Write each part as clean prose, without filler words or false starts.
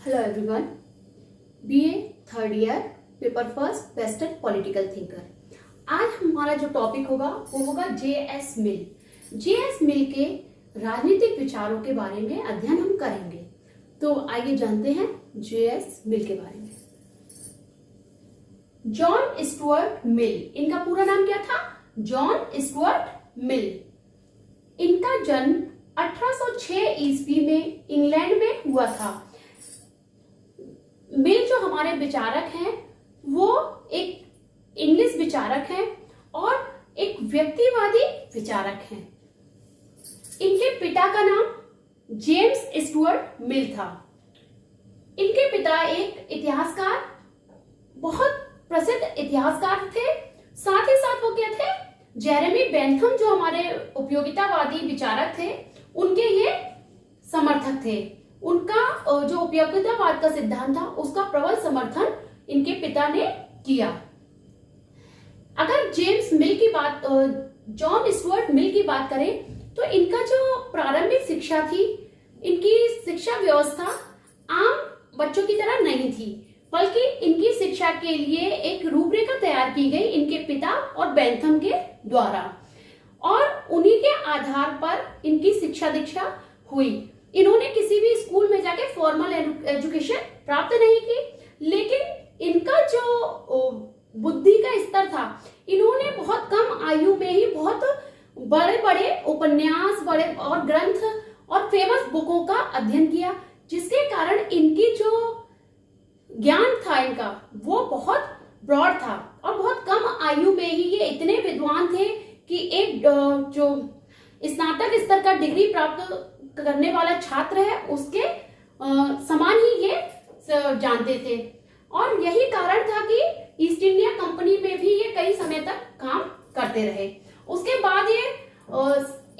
Hello everyone, BA third year paper first western political thinker. आज हमारा जो topic होगा वो होगा जेएस मिल। जेएस मिल के राजनीतिक विचारों के बारे में अध्ययन हम करेंगे। तो आइए जानते हैं जेएस मिल के बारे में। जॉन स्टुअर्ट मिल, इनका पूरा नाम क्या था? John Stuart Mill. इनका जन्म 1806 ईस्वी में इंग्लैंड में हुआ था। मिल जो हमारे विचारक हैं वो एक इंग्लिश विचारक हैं और एक व्यक्तिवादी विचारक हैं। इनके पिता का नाम जेम्स स्टुअर्ट मिल था। इनके पिता एक इतिहासकार, बहुत प्रसिद्ध इतिहासकार थे। साथ ही साथ वो क्या थे? जेरेमी बेंथम जो हमारे उपयोगितावादी विचारक थे उनके ये समर्थक थे। उनका जो उपयोगितावाद का सिद्धांत था उसका प्रबल समर्थन इनके पिता ने किया। अगर जेम्स मिल की बात, जॉन स्टुअर्ट मिल की बात करें तो इनका जो प्रारंभिक शिक्षा थी, इनकी शिक्षा व्यवस्था आम बच्चों की तरह नहीं थी, बल्कि इनकी शिक्षा के लिए एक रूपरेखा तैयार की गई इनके पिता और बेंथम के द्वारा, और उन्हीं के आधार पर इनकी शिक्षा दीक्षा हुई। इन्होंने किसी भी स्कूल में जाके फॉर्मल एजुकेशन प्राप्त नहीं की, लेकिन इनका जो बुद्धि का स्तर था, इन्होंने बहुत कम आयु में ही बहुत बड़े बड़े उपन्यास, बड़े और ग्रंथ और फेमस बुकों का अध्ययन किया, जिसके कारण इनकी जो ज्ञान था इनका वो बहुत ब्रॉड था। और बहुत कम आयु में ही ये इतने विद्वान थे कि एक जो स्नातक स्तर का डिग्री प्राप्त करने वाला छात्र है उसके समान ही ये जानते थे। और यही कारण था कि ईस्ट इंडिया कंपनी में भी ये कई समय तक काम करते रहे। उसके बाद ये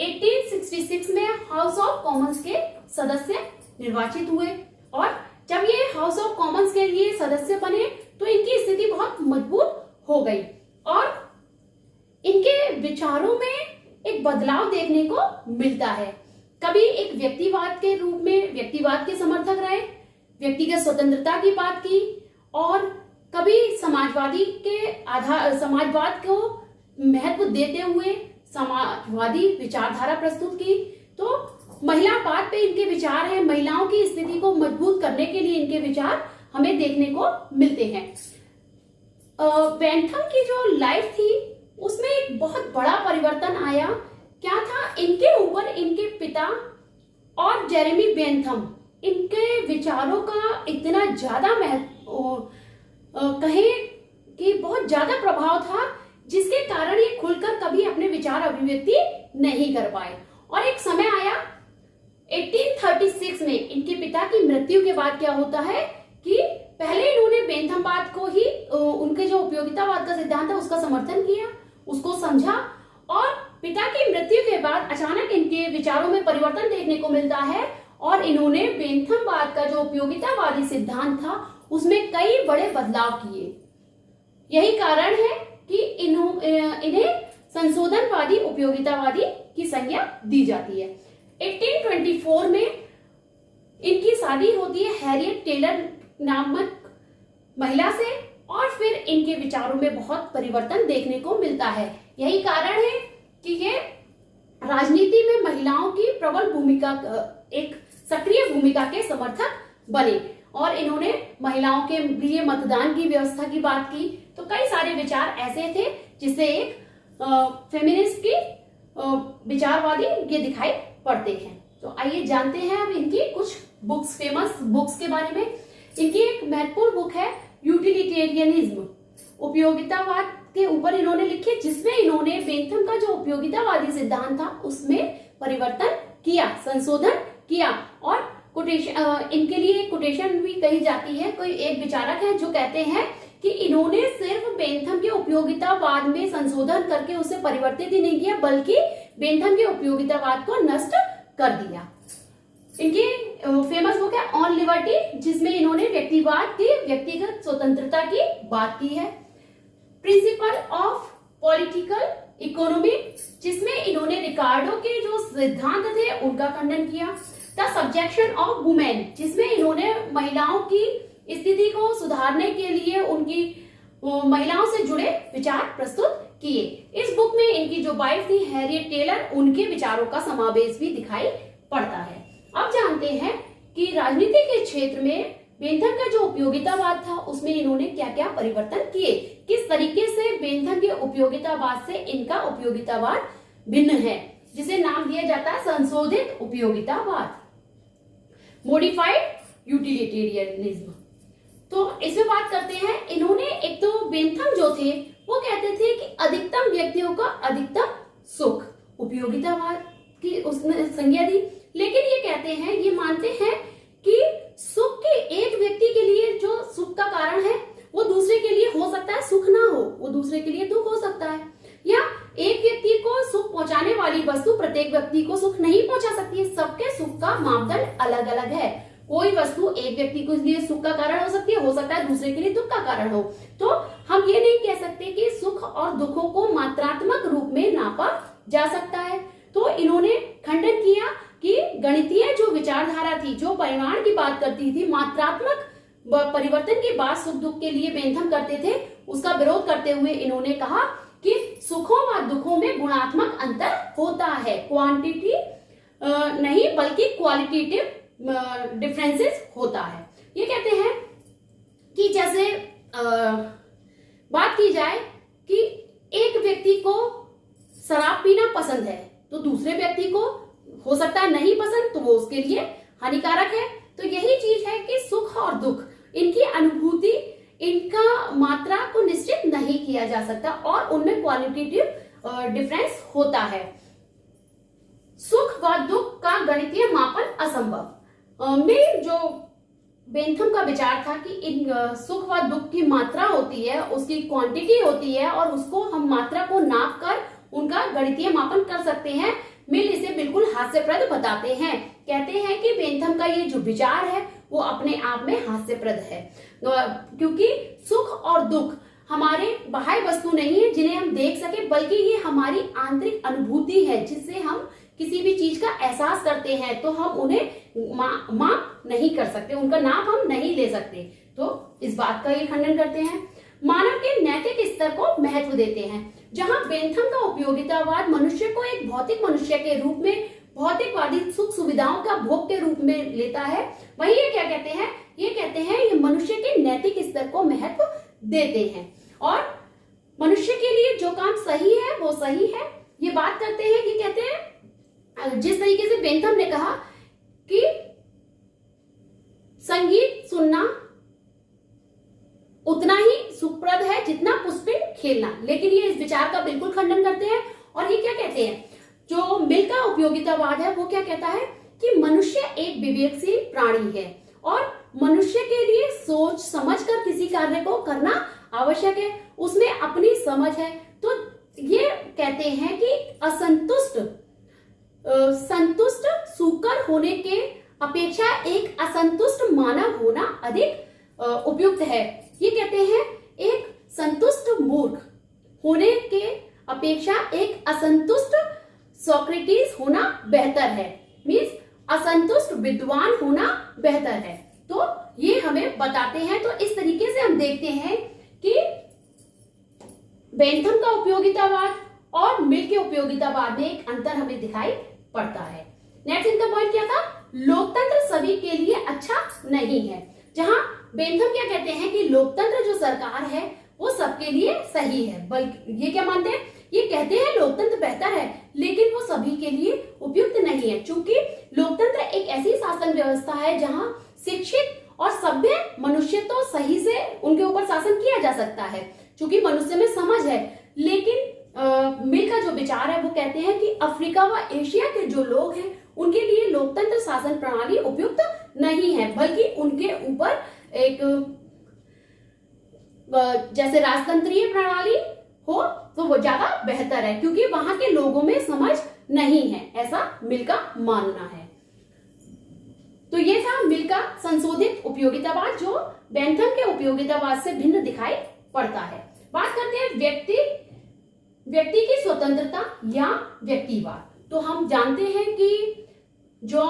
1866 में हाउस ऑफ कॉमन्स के सदस्य निर्वाचित हुए, और जब ये हाउस ऑफ कॉमन्स के लिए सदस्य बने तो इनकी स्थिति बहुत मजबूत हो गई और इनके विचारों में एक बदलाव देखने को मिलता है। कभी एक व्यक्तिवाद के रूप में व्यक्तिवाद के समर्थक रहे, व्यक्तिगत स्वतंत्रता की बात की, और कभी समाजवाद को महत्व देते हुए समाजवादी विचारधारा प्रस्तुत की। तो महिलावाद पे इनके विचार हैं, महिलाओं की स्थिति को मजबूत करने के लिए इनके विचार हमें देखने को मिलते हैं। बेंथम की जो लाइफ थी उसमें एक बहुत बड़ा परिवर्तन आया। क्या था? इनके ऊपर इनके पिता और जेरेमी बेंथम, इनके विचारों का इतना ज्यादा कहें कि बहुत ज्यादा प्रभाव था, जिसके कारण ये खुलकर कभी अपने विचार अभिव्यक्ति नहीं कर पाए। और एक समय आया 1836 में इनके पिता की मृत्यु के बाद क्या होता है कि पहले इन्होंने बेंथमवाद को ही, उनके जो उपयोगितावाद का सिद्धांत है उसका समर्थन किया, उसको समझा, और पिता की मृत्यु के बाद अचानक इनके विचारों में परिवर्तन देखने को मिलता है और इन्होंने बेंथमवाद का जो उपयोगितावादी सिद्धांत था उसमें कई बड़े बदलाव किए। यही कारण है कि इन्हें संशोधनवादी उपयोगितावादी की संज्ञा दी जाती है। 1824 में इनकी शादी होती है हैरियट टेलर नामक महिला से, और फिर इनके विचारों में बहुत परिवर्तन देखने को मिलता है। यही कारण है कि ये राजनीति में महिलाओं की प्रबल भूमिका, एक सक्रिय भूमिका के समर्थक बने, और इन्होंने महिलाओं के लिए मतदान की व्यवस्था की बात की। तो कई सारे विचार ऐसे थे जिससे एक फेमिनिस्ट की विचारवादी ये दिखाई पड़ते हैं। तो आइए जानते हैं अब इनकी कुछ बुक्स, फेमस बुक्स के बारे में। इनकी एक महत्वपूर्ण बुक है यूटिलिटेरियनिज्म, उपयोगितावाद के ऊपर इन्होंने लिखी, जिसमें इन्होंने बेंथम का जो उपयोगितावादी सिद्धांत था उसमें परिवर्तन किया, संशोधन किया। और कोटेशन, इनके लिए कोटेशन भी कही जाती है। कोई एक विचारक है जो कहते हैं कि इन्होंने सिर्फ बेंथम के उपयोगितावाद में संशोधन करके उसे परिवर्तित ही नहीं किया, बल्कि बेंथम के उपयोगितावाद को नष्ट कर दिया। इनकी फेमस बुक है ऑन लिबर्टी, जिसमें इन्होंने व्यक्तिवाद की, व्यक्तिगत स्वतंत्रता की बात की है। प्रिंसिपल ऑफ पॉलिटिकल इकोनॉमी, जिसमें इन्होंने रिकार्डो के जो सिद्धांत थे उनका खंडन किया। द सब्जेक्शन ऑफ वुमेन, जिसमें इन्होंने महिलाओं की स्थिति को सुधारने के लिए उनकी महिलाओं से जुड़े विचार प्रस्तुत किए। इस बुक में इनकी जो वाइफ थी हैरियट टेलर, उनके विचारों का समावेश भी दिखाई पड़ता है। अब जानते हैं कि राजनीति के क्षेत्र में बेंथम का जो उपयोगितावाद था उसमें इन्होंने क्या क्या परिवर्तन किए, किस तरीके से बेंथम के उपयोगितावाद से इनका उपयोगितावाद भिन्न है, जिसे नाम दिया जाता है संशोधित उपयोगितावाद, मॉडिफाइड यूटिलिटेरियनिज्म। तो इसमें बात करते हैं, इन्होंने एक तो बेंथम जो थे वो कहते थे कि अधिकतम व्यक्तियों का अधिकतम सुख, उपयोगितावाद की उसने संज्ञा दी, लेकिन ये कहते हैं, ये मानते हैं कि सुख के एक व्यक्ति के लिए जो सुख का कारण है वो दूसरे के लिए हो सकता है सुख ना हो, वो दूसरे के लिए दुख हो सकता है, या एक व्यक्ति को सुख पहुंचाने वाली वस्तु प्रत्येक व्यक्ति को सुख नहीं पहुंचा सकती है। सबके सुख का मापदंड अलग अलग है। कोई वस्तु एक व्यक्ति के लिए सुख का कारण हो सकता है दूसरे के लिए दुख का कारण हो। तो हम ये नहीं कह सकते कि सुख और दुखों को मात्रात्मक रूप में नापा जा सकता है। तो इन्होंने खंडन किया कि गणितीय जो विचारधारा थी, जो परिमाण की बात करती थी, मात्रात्मक परिवर्तन की बात सुख दुख के लिए बेंथम करते थे, उसका विरोध करते हुए इन्होंने कहा कि सुखों व दुखों में गुणात्मक अंतर होता है, क्वांटिटी नहीं बल्कि क्वालिटेटिव डिफरेंसेस होता है। ये कहते हैं कि जैसे बात की जाए कि एक व्यक्ति को शराब पीना पसंद है तो दूसरे व्यक्ति को हो सकता है नहीं पसंद, तो वो उसके लिए हानिकारक है। तो यही चीज है कि सुख और दुख, इनकी अनुभूति, इनका मात्रा को निश्चित नहीं किया जा सकता और उनमें क्वालिटेटिव डिफरेंस होता है। सुख व दुख का गणितीय मापन असंभव। में जो बेंथम का विचार था कि इन सुख व दुख की मात्रा होती है, उसकी क्वांटिटी होती है और उसको हम मात्रा को नाप कर उनका गणितीय मापन कर सकते हैं। मिल इसे बिल्कुल हास्यप्रद बताते हैं, कहते हैं कि बेंथम का ये जो विचार है वो अपने आप में हास्यप्रद है, क्योंकि सुख और दुख हमारे बाह्य वस्तु नहीं है जिन्हें हम देख सके, बल्कि ये हमारी आंतरिक अनुभूति है जिससे हम किसी भी चीज का एहसास करते हैं, तो हम उन्हें माप नहीं कर सकते, उनका नाप हम नहीं ले सकते। तो इस बात का ये खंडन करते हैं। मानव के नैतिक स्तर को महत्व देते हैं। जहां बेंथम का उपयोगितावाद मनुष्य को एक भौतिक मनुष्य के रूप में भौतिकवादी सुख सुविधाओं का भोग के रूप में लेता है, वही ये क्या कहते हैं, ये कहते हैं ये मनुष्य के नैतिक स्तर को महत्व देते हैं और मनुष्य के लिए जो काम सही है वो सही है। ये बात करते हैं कि कहते हैं, जिस तरीके से बेंथम ने कहा कि संगीत सुनना उतना ही सुखप्रद है जितना पुष्पिन खेलना, लेकिन ये इस विचार का बिल्कुल खंडन करते हैं। और ये क्या कहते हैं, जो मिल का उपयोगितावाद है वो क्या कहता है कि मनुष्य एक विवेकशील प्राणी है और मनुष्य के लिए सोच समझ कर किसी कार्य को करना आवश्यक है, उसमें अपनी समझ है। तो ये कहते हैं कि संतुष्ट सुकर होने के अपेक्षा एक असंतुष्ट मानव होना अधिक उपयुक्त है। ये कहते हैं एक संतुष्ट मूर्ख होने के अपेक्षा एक असंतुष्ट सोक्रेटिस होना बेहतर है, मीन्स असंतुष्ट विद्वान होना बेहतर है। तो ये हमें बताते हैं। तो इस तरीके से हम देखते हैं कि बेंथम का उपयोगितावाद और मिल के उपयोगितावाद में एक अंतर हमें दिखाई पड़ता है। नेक्स्ट इनका पॉइंट क्या था, लोकतंत्र सभी के लिए अच्छा नहीं है। जहां बेंथम क्या कहते हैं कि लोकतंत्र जो सरकार है वो सबके लिए सही है, बल्कि ये क्या मानते हैं, ये कहते हैं लोकतंत्र बेहतर है लेकिन वो सभी के लिए उपयुक्त नहीं है, क्योंकि लोकतंत्र एक ऐसी शासन व्यवस्था है जहां शिक्षित और सभ्य मनुष्य तो सही से उनके ऊपर शासन किया जा सकता है क्योंकि मनुष्य में समझ है। लेकिन मिल का जो विचार है वो कहते हैं कि अफ्रीका व एशिया के जो लोग हैं उनके लिए लोकतंत्र शासन प्रणाली उपयुक्त नहीं है, बल्कि उनके ऊपर एक जैसे राजतंत्रीय प्रणाली हो तो वो ज्यादा बेहतर है, क्योंकि वहां के लोगों में समझ नहीं है, ऐसा मिल का मानना है। तो ये था मिल का संशोधित उपयोगितावाद जो बेंथम के उपयोगितावाद से भिन्न दिखाई पड़ता है। बात करते हैं व्यक्ति की स्वतंत्रता या व्यक्तिवाद। तो हम जानते हैं कि जो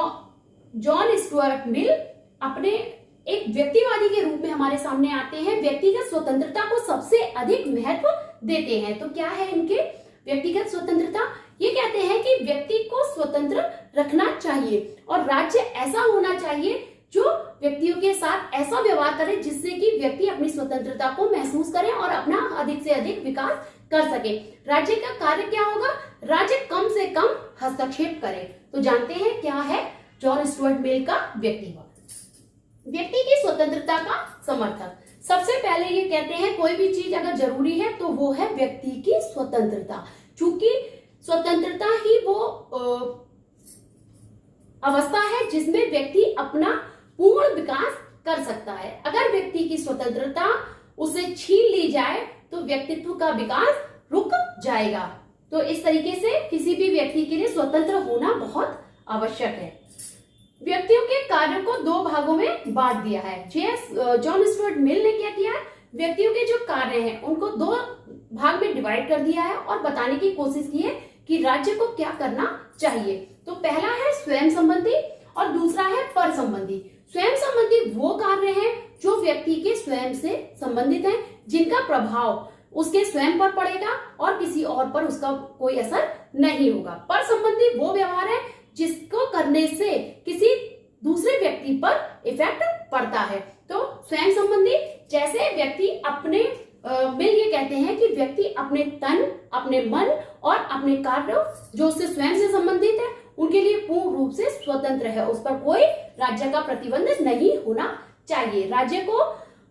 जॉन स्टुअर्ट मिल अपने एक व्यक्तिवादी के रूप में हमारे सामने आते हैं, व्यक्तिगत स्वतंत्रता को सबसे अधिक महत्व देते हैं। तो क्या है इनके व्यक्तिगत स्वतंत्रता? ये कहते हैं कि व्यक्ति को स्वतंत्र रखना चाहिए और राज्य ऐसा होना चाहिए जो व्यक्तियों के साथ ऐसा व्यवहार करे जिससे कि व्यक्ति अपनी स्वतंत्रता को महसूस करे और अपना अधिक से अधिक विकास कर सके। राज्य का कार्य क्या होगा? राज्य कम से कम हस्तक्षेप करे। तो जानते हैं क्या है जॉन स्टुअर्ट मिल का व्यक्तिवाद। व्यक्ति की स्वतंत्रता का समर्थक। सबसे पहले ये कहते हैं कोई भी चीज अगर जरूरी है तो वो है व्यक्ति की स्वतंत्रता, क्योंकि स्वतंत्रता ही वो अवस्था है जिसमें व्यक्ति अपना पूर्ण विकास कर सकता है। अगर व्यक्ति की स्वतंत्रता उसे छीन ली जाए तो व्यक्तित्व का विकास रुक जाएगा। तो इस तरीके से किसी भी व्यक्ति के लिए स्वतंत्र होना बहुत आवश्यक है। व्यक्तियों के कार्यों को दो भागों में बांट दिया है। जॉन स्टुअर्ट मिल ने क्या किया है? व्यक्तियों के जो कार्य हैं उनको दो भाग में डिवाइड कर दिया है और बताने की कोशिश की है कि राज्य को क्या करना चाहिए। तो पहला है स्वयं संबंधी और दूसरा है पर संबंधी। स्वयं संबंधी वो कार्य हैं जो व्यक्ति के स्वयं से संबंधित हैं, जिनका प्रभाव उसके स्वयं पर पड़ेगा और किसी और पर उसका कोई असर नहीं होगा। पर संबंधी वो व्यवहार है जिसको करने से किसी दूसरे व्यक्ति पर इफेक्ट पड़ता है। तो स्वयं संबंधी जैसे व्यक्ति अपने मिल ये कहते हैं कि व्यक्ति अपने तन, अपने मन और अपने कार्य जो उससे स्वयं से संबंधित है उनके लिए पूर्ण रूप से स्वतंत्र है। उस पर कोई राज्य का प्रतिबंध नहीं होना चाहिए। राज्य को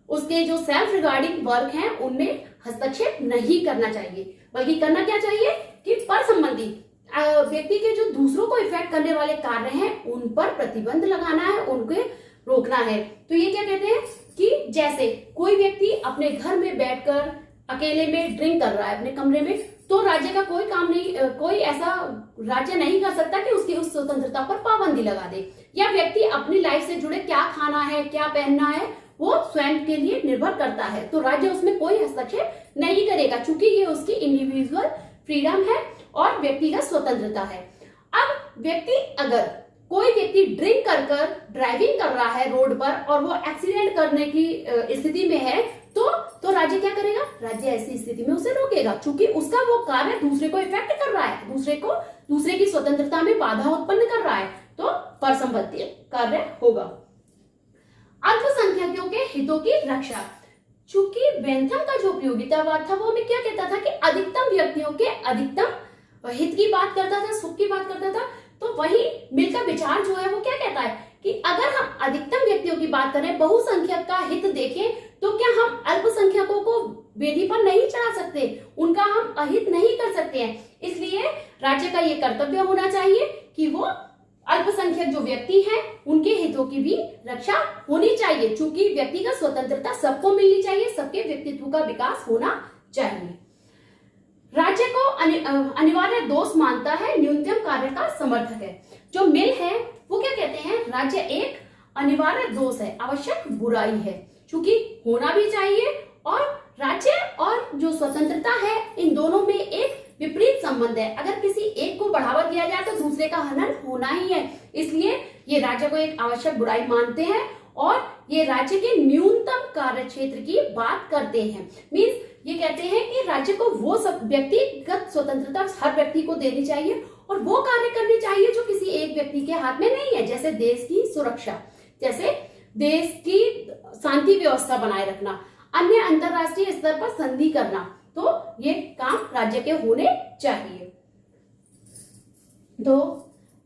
उसके जो सेल्फ रिगार्डिंग वर्क हैं उनमें हस्तक्षेप नहीं करना चाहिए, बल्कि करना क्या चाहिए कि पर संबंधी व्यक्ति के जो दूसरों को इफेक्ट करने वाले कार्य हैं उन पर प्रतिबंध लगाना है, उनके रोकना है। तो ये क्या कहते हैं कि जैसे कोई व्यक्ति अपने घर में बैठकर अकेले में ड्रिंक कर रहा है अपने कमरे में, तो राज्य का कोई काम नहीं, कोई ऐसा राज्य नहीं कर सकता कि उसकी उस स्वतंत्रता पर पाबंदी लगा दे। या व्यक्ति अपनी लाइफ से जुड़े क्या खाना है, क्या पहनना है, वो स्वयं के लिए निर्भर करता है, तो राज्य उसमें कोई हस्तक्षेप नहीं करेगा, क्योंकि ये उसकी इंडिविजुअल फ्रीडम है और व्यक्तिगत स्वतंत्रता है। अब अगर कोई व्यक्ति ड्रिंक कर ड्राइविंग कर रहा है रोड पर और वो एक्सीडेंट करने की स्थिति में है, तो राज्य क्या करेगा? राज्य ऐसी स्थिति में उसे रोकेगा, क्योंकि उसका वो कार्य दूसरे को इफेक्ट कर रहा है, दूसरे की स्वतंत्रता में बाधा उत्पन्न कर रहा है, तो परसंबंधी कार्य होगा। अल्पसंख्यकों के हितों की रक्षा। चूंकि बेंथम का जो उपयोगितावाद था वो हमें क्या कहता था कि अधिकतम व्यक्तियों के अधिकतम हित की बात करता था, सुख की बात करता था। तो वही मिल का विचार जो है वो क्या कहता है कि अगर हम अधिकतम व्यक्तियों की बात करें, बहुसंख्यक का हित देखें, तो क्या हम अल्पसंख्यकों को वेदी पर नहीं चढ़ा सकते, उनका हम अहित नहीं कर सकते हैं। इसलिए राज्य का ये कर्तव्य होना चाहिए कि वो अल्पसंख्यक जो व्यक्ति हैं उनके हितों की भी रक्षा होनी चाहिए, क्योंकि व्यक्तिगत स्वतंत्रता सबको मिलनी चाहिए, सबके व्यक्तित्व का विकास होना चाहिए। राज्य को अनिवार्य दोष मानता है, न्यूनतम कार्य का समर्थक है। जो मिल है वो क्या कहते हैं? राज्य एक अनिवार्य दोष है, आवश्यक बुराई है, क्योंकि होना भी चाहिए, और राज्य और जो स्वतंत्रता है इन दोनों में एक विपरीत संबंध है। अगर किसी एक को बढ़ावा दिया जाए तो दूसरे का हनन होना ही है, इसलिए ये राज्य को एक आवश्यक बुराई मानते हैं और ये राज्य के न्यूनतम कार्य क्षेत्र की बात करते हैं। मीन्स ये कहते हैं कि राज्य को वो सब व्यक्तिगत स्वतंत्रता हर व्यक्ति को देनी चाहिए और वो कार्य करनी चाहिए जो किसी एक व्यक्ति के हाथ में नहीं है, जैसे देश की सुरक्षा, जैसे देश की शांति व्यवस्था बनाए रखना, अन्य अंतरराष्ट्रीय स्तर पर संधि करना, तो ये काम राज्य के होने चाहिए। तो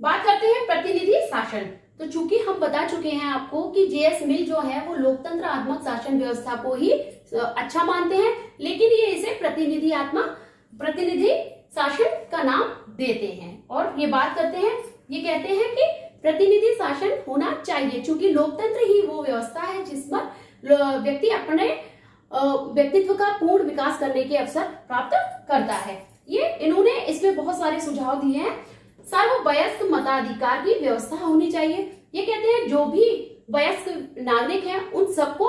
बात करते हैं प्रतिनिधि शासन। तो चूंकि हम बता चुके हैं आपको कि जेएस मिल जो है वो लोकतंत्रात्मक शासन व्यवस्था को ही अच्छा मानते हैं, लेकिन ये इसे प्रतिनिधि शासन का नाम देते हैं और ये बात करते हैं, ये कहते हैं कि प्रतिनिधि शासन होना चाहिए, क्योंकि लोकतंत्र ही वो व्यवस्था है जिस पर व्यक्ति अपने व्यक्तित्व का पूर्ण विकास करने के अवसर प्राप्त करता है। ये इन्होंने इसमें बहुत सारे सुझाव दिए हैं। सर्ववयस्क मताधिकार की व्यवस्था होनी चाहिए। ये कहते हैं जो भी वयस्क नागरिक हैं उन सबको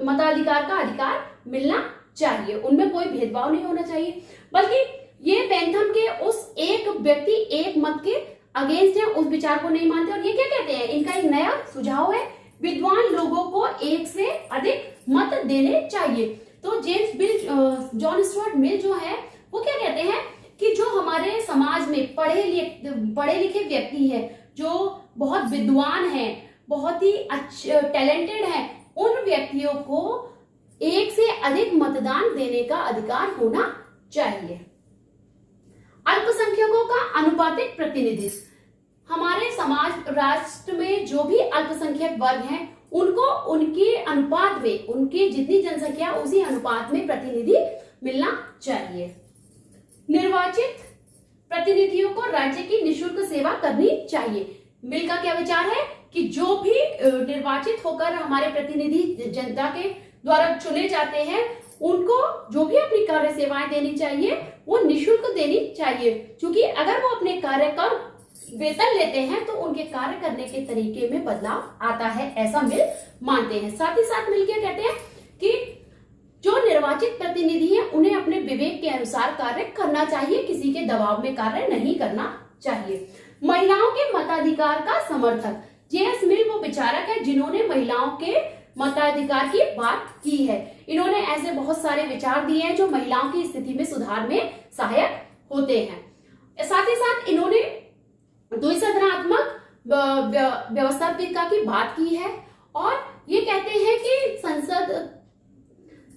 मताधिकार का अधिकार मिलना चाहिए, उनमें कोई भेदभाव नहीं होना चाहिए, बल्कि ये बेंथम के उस एक व्यक्ति एक मत के अगेंस्ट है, उस विचार को नहीं मानते। और ये क्या कहते हैं, इनका एक नया सुझाव है, विद्वान लोगों को एक से अधिक मत देने चाहिए। तो जॉन स्टुअर्ट मिल जो है वो क्या कहते हैं कि जो हमारे समाज में पढ़े लिखे व्यक्ति है, जो बहुत विद्वान है, बहुत ही अच्छे टैलेंटेड है, उन व्यक्तियों को एक से अधिक मतदान देने का अधिकार होना चाहिए। अल्पसंख्यकों का अनुपातिक प्रतिनिधित्व, हमारे समाज राष्ट्र में जो भी अल्पसंख्यक वर्ग हैं उनको उनके अनुपात में, उनकी जितनी जनसंख्या उसी अनुपात में प्रतिनिधि मिलना चाहिए। निर्वाचित प्रतिनिधियों को राज्य की निःशुल्क सेवा करनी चाहिए। मिल का क्या विचार है कि जो भी निर्वाचित होकर हमारे प्रतिनिधि जनता के द्वारा चुने जाते हैं उनको जो भी अपनी कार्य सेवाएं देनी चाहिए वो निःशुल्क देनी चाहिए, क्योंकि अगर वो अपने कार्य का वेतन लेते हैं तो उनके कार्य करने के तरीके में बदलाव आता है, ऐसा मिल मानते हैं। साथ ही साथ मिलकर कहते हैं कि जो निर्वाचित प्रतिनिधि हैं उन्हें अपने विवेक के अनुसार कार्य करना चाहिए, किसी के दबाव में कार्य नहीं करना चाहिए। महिलाओं के मताधिकार का समर्थक, जेएस मिल वो विचारक है जिन्होंने महिलाओं के मताधिकार की बात की है। इन्होंने ऐसे बहुत सारे विचार दिए हैं जो महिलाओं की स्थिति में सुधार में सहायक होते हैं। साथ ही साथ इन्होंने द्विसदनात्मक व्यवस्थापिका की बात की है और ये कहते हैं कि संसद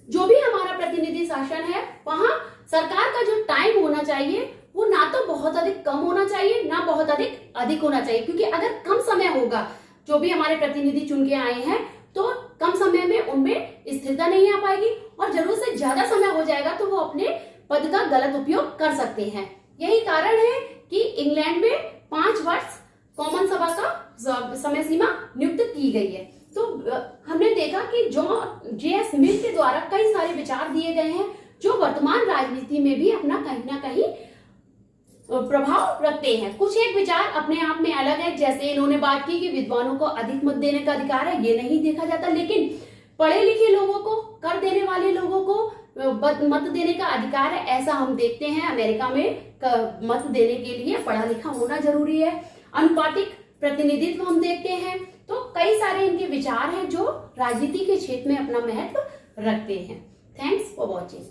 जो भी हमारा प्रतिनिधि शासन है वहां सरकार का जो टाइम होना चाहिए वो ना तो बहुत अधिक कम होना चाहिए ना बहुत अधिक होना चाहिए, क्योंकि अगर कम समय होगा जो भी हमारे प्रतिनिधि चुन के आए हैं तो कम समय में उनमें स्थिरता नहीं आ पाएगी और जरूरत से ज्यादा समय हो जाएगा तो वो अपने पद का गलत उपयोग कर सकते हैं। यही कारण है कि इंग्लैंड में 5 वर्ष कॉमन सभा का समय सीमा नियुक्त की गई है। तो हमने देखा कि जेएस मिल के द्वारा कई सारे विचार दिए गए हैं जो वर्तमान राजनीति में भी अपना कहीं ना कहीं प्रभाव रखते हैं। कुछ एक विचार अपने आप में अलग है, जैसे इन्होंने बात की कि विद्वानों को अधिक मत देने का अधिकार है, ये नहीं देखा जाता, लेकिन पढ़े लिखे लोगों को, कर देने वाले लोगों को मत देने का अधिकार है, ऐसा हम देखते हैं। अमेरिका में मत देने के लिए पढ़ा लिखा होना जरूरी है। अनुपातिक प्रतिनिधित्व हम देखते हैं। तो कई सारे इनके विचार हैं जो राजनीति के क्षेत्र में अपना महत्व रखते हैं। Thanks for watching.